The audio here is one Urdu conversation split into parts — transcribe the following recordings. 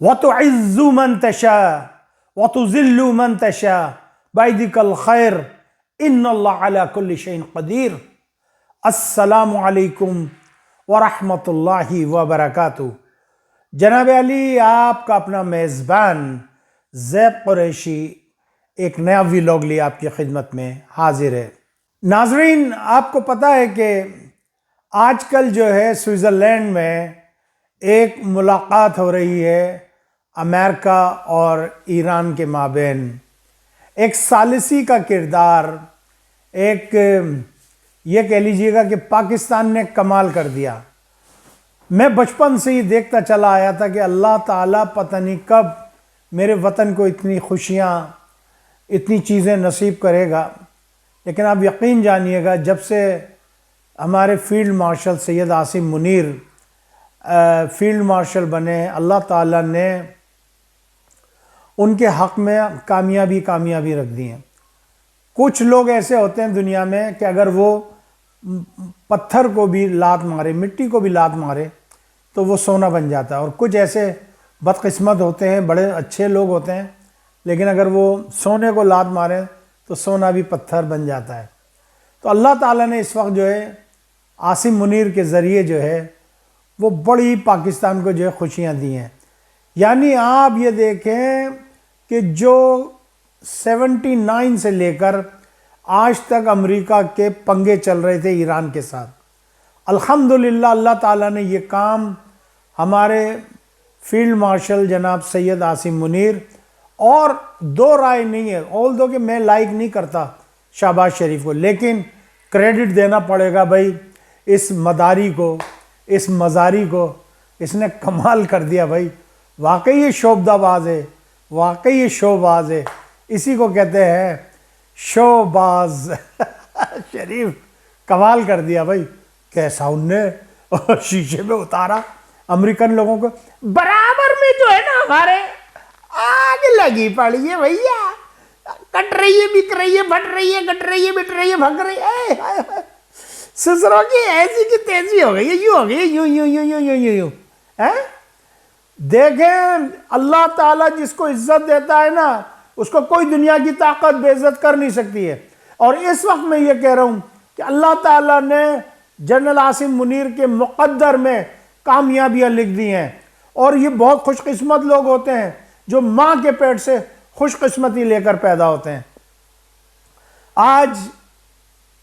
وَتُعِزُّ مَن تَشَاءُ وَتُذِلُّ مَن تَشَاءُ بِيَدِكَ الْخَيْرُ إِنَّ اللَّهَ عَلَى كُلِّ شَيْءٍ قَدِيرٌ۔ السلام علیکم ورحمۃ اللہ وبرکاتہ۔ جناب علی، آپ کا اپنا میزبان زیب قریشی ایک نیا ویلاگ لے آپ کی خدمت میں حاضر ہے۔ ناظرین، آپ کو پتہ ہے کہ آج کل جو ہے سوئٹزرلینڈ میں ایک ملاقات ہو رہی ہے امریکہ اور ایران کے مابین۔ ایک ثالثی کا کردار، ایک یہ کہہ لیجئے گا کہ پاکستان نے کمال کر دیا۔ میں بچپن سے ہی دیکھتا چلا آیا تھا کہ اللہ تعالیٰ پتہ نہیں کب میرے وطن کو اتنی خوشیاں، اتنی چیزیں نصیب کرے گا، لیکن آپ یقین جانیے گا جب سے ہمارے field marshal Syed Asim Munir field marshal بنے، اللہ تعالیٰ نے ان کے حق میں کامیابی رکھ دی ہیں۔ کچھ لوگ ایسے ہوتے ہیں دنیا میں کہ اگر وہ پتھر کو بھی لات مارے، مٹی کو بھی لات مارے تو وہ سونا بن جاتا ہے، اور کچھ ایسے بدقسمت ہوتے ہیں، بڑے اچھے لوگ ہوتے ہیں، لیکن اگر وہ سونے کو لات ماریں تو سونا بھی پتھر بن جاتا ہے۔ تو اللہ تعالیٰ نے اس وقت جو ہے عاصم منیر کے ذریعے جو ہے وہ بڑی پاکستان کو جو ہے خوشیاں دی ہیں۔ یعنی آپ یہ دیکھیں کہ جو 79 سے لے کر آج تک امریکہ کے پنگے چل رہے تھے ایران کے ساتھ، الحمدللہ اللہ تعالیٰ نے یہ کام ہمارے فیلڈ مارشل جناب سید عاصم منیر، اور دو رائے نہیں ہے، although کہ میں لائک نہیں کرتا شہباز شریف کو، لیکن کریڈٹ دینا پڑے گا بھائی اس مداری کو، اس مزاری کو، اس نے کمال کر دیا بھائی۔ واقعی یہ شعبدہ باز ہے، واقعی یہ شوباز ہے، اسی کو کہتے ہیں شوباز شریف کمال کر دیا بھائی۔ کیسا ان نے شیشے میں اتارا امریکن لوگوں کو، برابر میں جو ہے نا ہمارے آگ لگی پڑی ہے بھیا، کٹ رہی ہے، بک رہی ہے، پھٹ رہی ہے، کٹ رہی ہے، بٹ رہی ہے، بھگ رہی ہے، سسروں کی ایسی کی تیزی ہو گئی ہے، یوں ہو گئی ہے، یوں یوں یوں یوں یوں یوں یوں۔ دیکھیں اللہ تعالیٰ جس کو عزت دیتا ہے نا، اس کو کوئی دنیا کی طاقت بے عزت کر نہیں سکتی ہے۔ اور اس وقت میں یہ کہہ رہا ہوں کہ اللہ تعالیٰ نے جنرل عاصم منیر کے مقدر میں کامیابیاں لکھ دی ہیں، اور یہ بہت خوش قسمت لوگ ہوتے ہیں جو ماں کے پیٹ سے خوش قسمتی لے کر پیدا ہوتے ہیں۔ آج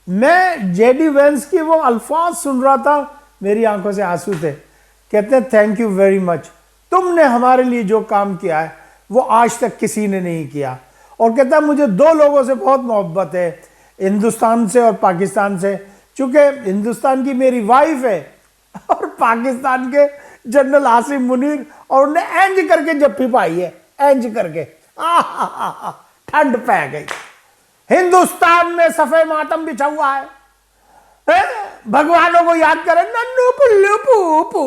میں جے ڈی وینس کی وہ الفاظ سن رہا تھا، میری آنکھوں سے آنسو تھے۔ کہتے ہیں تھینک یو ویری مچ، تم نے ہمارے لیے جو کام کیا ہے وہ آج تک کسی نے نہیں کیا۔ اور کہتا ہے مجھے دو لوگوں سے بہت محبت ہے، ہندوستان سے اور پاکستان سے، چونکہ ہندوستان کی میری وائف ہے اور پاکستان کے جنرل عاصم منیر، اور انہیں اینج کر کے جپھی پائی ہے، اینج کر کے ٹھنڈ پہ گئی۔ ہندوستان میں صفحہ ماتم بچھا ہوا ہے، بھگوانوں کو یاد کریں، ننو پلو پو پو،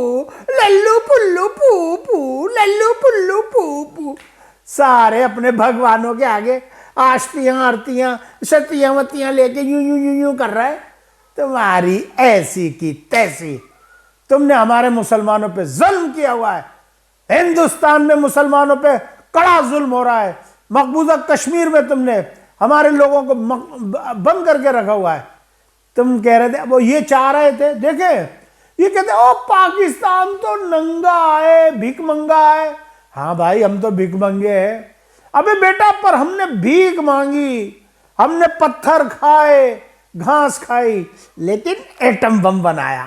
للو پلو پو پو، للو پلو پو پو، سارے اپنے بھگوانوں کے آگے آشتیاں آرتیاں ستیاں وتیاں لے کے یوں یوں یوں یوں کر رہا ہے۔ تمہاری ایسی کی تیسی، تم نے ہمارے مسلمانوں پہ ظلم کیا ہوا ہے، ہندوستان میں مسلمانوں پہ کڑا ظلم ہو رہا ہے، مقبوضہ کشمیر میں تم نے ہمارے لوگوں کو بند کر کے رکھا ہوا ہے۔ تم کہہ رہے تھے، وہ یہ چاہ رہے تھے، دیکھیں یہ کہتے ہیں او پاکستان تو ننگا ہے، بھیک منگا ہے۔ ہاں بھائی، ہم تو بھیک منگے ہیں۔ ابے بیٹا، پر ہم نے بھیک مانگی، ہم نے پتھر کھائے، گھاس کھائی، لیکن ایٹم بم بنایا۔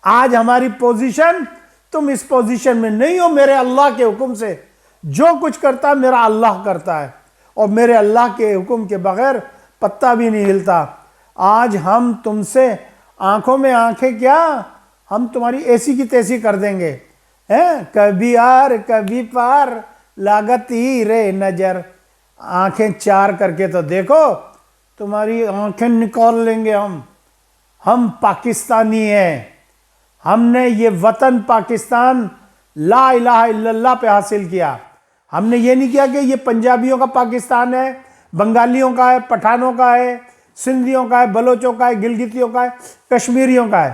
آج ہماری پوزیشن، تم اس پوزیشن میں نہیں ہو میرے اللہ کے حکم سے۔ جو کچھ کرتا ہے میرا اللہ کرتا ہے، اور میرے اللہ کے حکم کے بغیر پتہ بھی نہیں ہلتا۔ آج ہم تم سے آنکھوں میں آنکھیں کیا، ہم تمہاری ایسی کی تیسی کر دیں گے۔ کبھی آر کبھی پار لاگتی رے نظر، آنکھیں چار کر کے تو دیکھو، تمہاری آنکھیں نکال لیں گے ہم پاکستانی ہیں، ہم نے یہ وطن پاکستان لا الہ الا اللہ پہ حاصل کیا۔ ہم نے یہ نہیں کیا کہ یہ پنجابیوں کا پاکستان ہے، بنگالیوں کا ہے، پٹھانوں کا ہے، سندھیوں کا ہے، بلوچوں کا ہے، گلگتیوں کا ہے، کشمیریوں کا ہے۔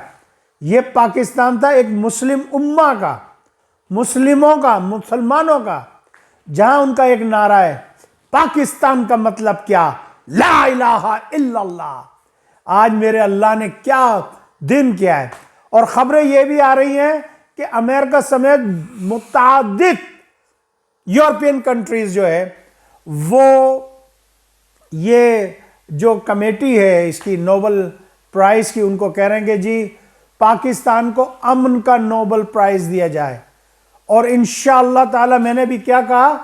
یہ پاکستان تھا ایک مسلم امہ کا، مسلموں کا، مسلمانوں کا، جہاں ان کا ایک نعرہ ہے پاکستان کا مطلب کیا؟ لا الہ الا اللہ۔ آج میرے اللہ نے کیا دن کیا ہے، اور خبریں یہ بھی آ رہی ہیں کہ امریکہ سمیت متعدد یورپین کنٹریز جو ہے وہ یہ جو کمیٹی ہے اس کی نوبل پرائز کی، ان کو کہہ رہے ہیں کہ جی پاکستان کو امن کا نوبل پرائز دیا جائے۔ اور انشاءاللہ تعالی میں نے بھی کیا کہا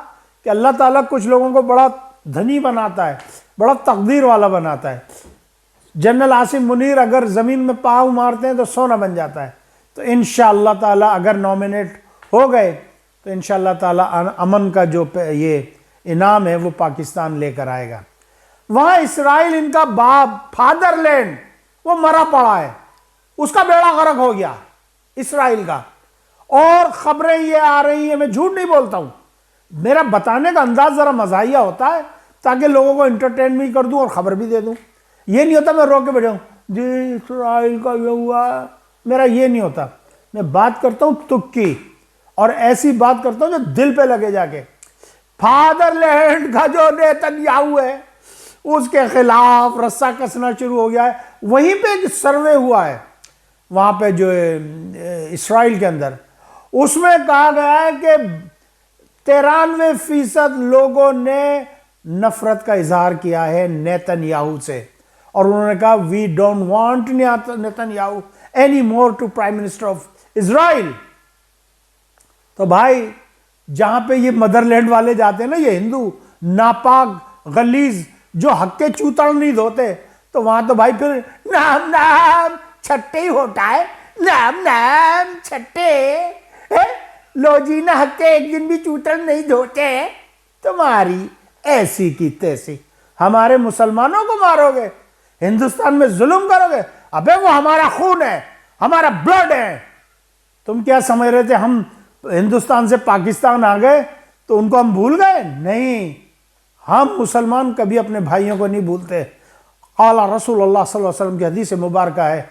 کہ اللہ تعالیٰ کچھ لوگوں کو بڑا دھنی بناتا ہے، بڑا تقدیر والا بناتا ہے۔ جنرل عاصم منیر اگر زمین میں پاؤں مارتے ہیں تو سونا بن جاتا ہے۔ تو انشاءاللہ تعالی اگر نومینیٹ ہو گئے تو انشاءاللہ تعالی امن کا جو یہ انعام ہے وہ پاکستان لے کر آئے گا۔ وہاں اسرائیل ان کا باپ، فادر لینڈ، وہ مرا پڑا ہے، اس کا بیڑا غرق ہو گیا اسرائیل کا۔ اور خبریں یہ آ رہی ہیں، میں جھوٹ نہیں بولتا ہوں، میرا بتانے کا انداز ذرا مزاحیہ ہوتا ہے تاکہ لوگوں کو انٹرٹین بھی کر دوں اور خبر بھی دے دوں۔ یہ نہیں ہوتا میں رو کے بیٹھا ہوں جی اسرائیل کا یہ ہوا، میرا یہ نہیں ہوتا۔ میں بات کرتا ہوں تک کی، اور ایسی بات کرتا ہوں جو دل پہ لگے جا کے۔ فادر لینڈ کا جو نیتن یاہو ہے اس کے خلاف رسہ کسنا شروع ہو گیا ہے۔ وہیں پہ ایک سروے ہوا ہے وہاں پہ جو اسرائیل کے اندر، اس میں کہا گیا ہے کہ 93% لوگوں نے نفرت کا اظہار کیا ہے نیتن یاہو سے، اور انہوں نے کہا we don't want Netanyahu any more to prime minister of Israel. تو بھائی جہاں پہ یہ مدر لینڈ والے جاتے ہیں نا، یہ ہندو ناپاک غلیظ جو حق کے چوتڑ نہیں دھوتے، تو وہاں تو بھائی پھر نام نام چھٹے ہی ہوتا ہے، نام نام چھٹے، لو جی نہ حق کے ایک دن بھی چوتڑ نہیں دھوتے، تمہاری ایسی کی تیسی، ہمارے مسلمانوں کو مارو گے، ہندوستان میں ظلم کرو گے، ابے وہ ہمارا خون ہے، ہمارا بلڈ ہے۔ تم کیا سمجھ رہے تھے ہم ہندوستان سے پاکستان آ گئے تو ان کو ہم بھول گئے؟ نہیں، ہم مسلمان کبھی اپنے بھائیوں کو نہیں بھولتے۔ قال رسول اللہ صلی اللہ علیہ وسلم کی حدیث مبارکہ ہے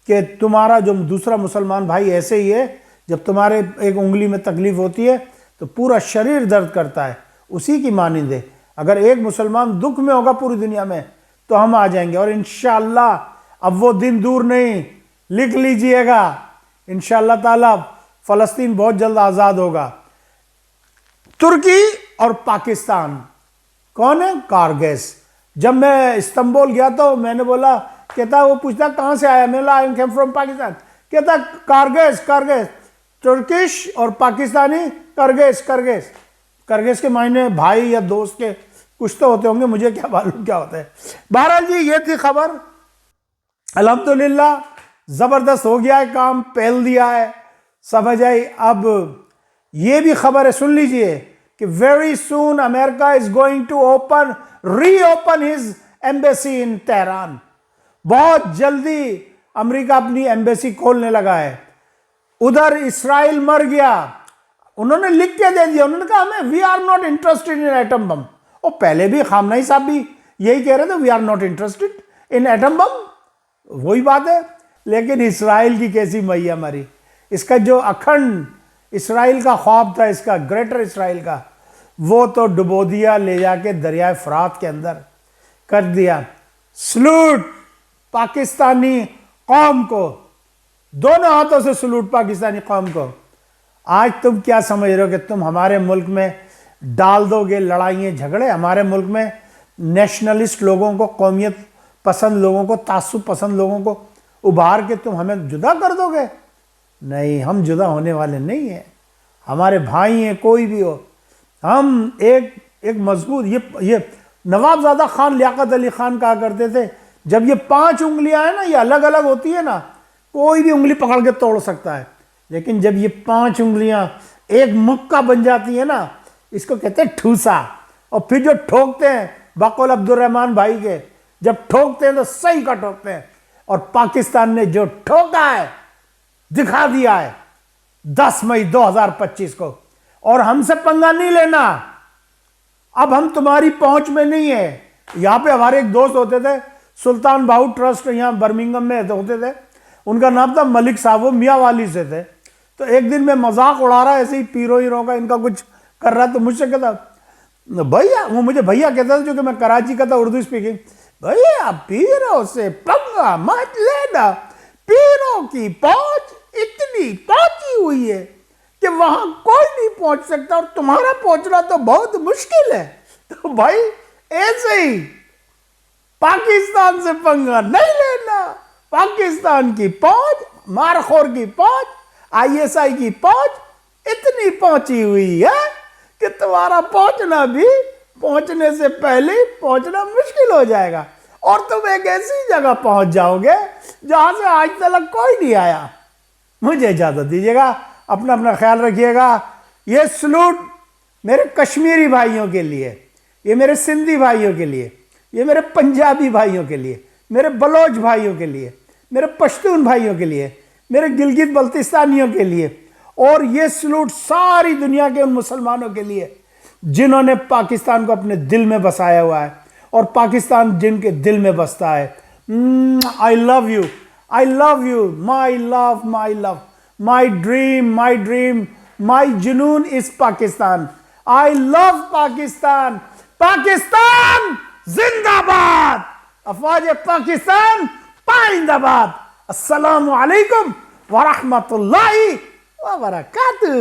کہ تمہارا جو دوسرا مسلمان بھائی ایسے ہی ہے، جب تمہارے ایک انگلی میں تکلیف ہوتی ہے تو پورا شریر درد کرتا ہے، اسی کی مانند ہے۔ اگر ایک مسلمان دکھ میں ہوگا پوری دنیا میں تو ہم آ جائیں گے، اور انشاءاللہ اب وہ دن دور نہیں، لکھ لیجئے گا، انشاءاللہ تعالی فلسطین بہت جلد آزاد ہوگا۔ ترکی اور پاکستان کون ہے؟ کارگیس۔ جب میں استنبول گیا تو میں نے بولا، کہتا وہ پوچھتا کہاں سے آیا، میں نے بولا I came from پاکستان، کہتا کارگیس، کارگیس، ترکش اور پاکستانی کرگیس، کرگیس، کرگیس کے معنی بھائی یا دوست کے کچھ تو ہوتے ہوں گے، مجھے کیا معلوم کیا ہوتا ہے۔ بہرحال جی یہ تھی خبر، الحمدللہ زبردست ہو گیا ہے کام، پہل دیا ہے، سمجھ آئی۔ اب یہ بھی خبر ہے، سن لیجئے کہ very soon America is going to reopen his embassy in Tehran۔ بہت جلدی امریکہ اپنی ایمبیسی کھولنے لگا ہے۔ ادھر اسرائیل مر گیا، انہوں نے لکھ کے دے دیا، انہوں نے کہا ہمیں we are not interested in atom bomb۔ اور پہلے بھی خامنہ ای صاحب بھی یہی کہہ رہے تھے we are not interested in atom bomb، وہی بات ہے۔ لیکن اسرائیل کی کیسی میاں مری، اس کا جو اکھنڈ اسرائیل کا خواب تھا، اس کا گریٹر اسرائیل کا، وہ تو ڈبو دیا لے جا کے دریائے فرات کے اندر کر دیا۔ سلوٹ پاکستانی قوم کو، دونوں ہاتھوں سے سلوٹ پاکستانی قوم کو۔ آج تم کیا سمجھ رہے ہو کہ تم ہمارے ملک میں ڈال دو گے لڑائیاں جھگڑے؟ ہمارے ملک میں نیشنلسٹ لوگوں کو، قومیت پسند لوگوں کو، تعصب پسند لوگوں کو ابھار کے تم ہمیں جدا کر دو گے؟ نہیں، ہم جدا ہونے والے نہیں ہیں، ہمارے بھائی ہیں کوئی بھی ہو۔ ہم ایک مضبوط، یہ نواب زادہ خان لیاقت علی خان کہا کرتے تھے جب یہ 5 انگلیاں ہیں نا، یہ الگ الگ ہوتی ہے نا، کوئی بھی انگلی پکڑ کے توڑ سکتا ہے، لیکن جب یہ 5 انگلیاں ایک مکہ بن جاتی ہیں نا، اس کو کہتے ہیں ٹھوسا۔ اور پھر جو ٹھوکتے ہیں، بقول عبد الرحمن بھائی کے، جب ٹھوکتے ہیں تو صحیح کا ٹھوکتے ہیں، اور پاکستان نے جو ٹھوکا ہے دکھا دیا ہے 10 مئی 2025 کو، اور ہم سے پنگا نہیں لینا، اب ہم تمہاری پہنچ میں نہیں ہے۔ یہاں پہ ہمارے ایک دوست ہوتے تھے، سلطان باہو ٹرسٹ یہاں برمنگم میں ہوتے تھے، ان کا نام تھا ملک صاحب، وہ میاں والی سے تھے، تو ایک دن میں مذاق اڑا رہا ایسے ہی پیروں ہیروں کا ان کا کچھ کر رہا، تو مجھ سے کہتا بھیا، وہ مجھے بھیا کہتا تھا کیونکہ میں کراچی کا تھا، اردو اسپیکنگ، بھیا پیروں سے پنگا مت لینا، پیروں کی پہنچ اتنی پہنچی ہوئی ہے کہ وہاں کوئی نہیں پہنچ سکتا، اور تمہارا پہنچنا تو بہت مشکل ہے۔ تو بھائی ایسے ہی پاکستان سے پنگا نہیں لینا، پاکستان کی پہنچ، مارخور کی پہنچ، آئی ایس آئی کی پہنچ اتنی پہنچی ہوئی ہے کہ تمہارا پہنچنا بھی پہنچنے سے پہلے پہنچنا مشکل ہو جائے گا، اور تم ایک ایسی جگہ پہنچ جاؤ گے جہاں سے آج تک کوئی نہیں آیا۔ مجھے اجازت دیجیے گا، اپنا اپنا خیال رکھیے گا۔ یہ سلوٹ میرے کشمیری بھائیوں کے لیے، یہ میرے سندھی بھائیوں کے لیے، یہ میرے پنجابی بھائیوں کے لیے، میرے بلوچ بھائیوں کے لیے، میرے پشتون بھائیوں کے لیے، میرے گلگت بلتستانیوں کے لیے، اور یہ سلوٹ ساری دنیا کے ان مسلمانوں کے لیے جنہوں نے پاکستان کو اپنے دل میں بسایا ہوا ہے، اور پاکستان جن کے دل میں بستا ہے۔ I love you, I love you, my love, my love, my dream, my جنون is Pakistan. I love Pakistan. Pakistan زندہ باد، افواج پاکستان پائندہ باد۔ السلام علیکم ورحمۃ اللہ وبرکاتہ۔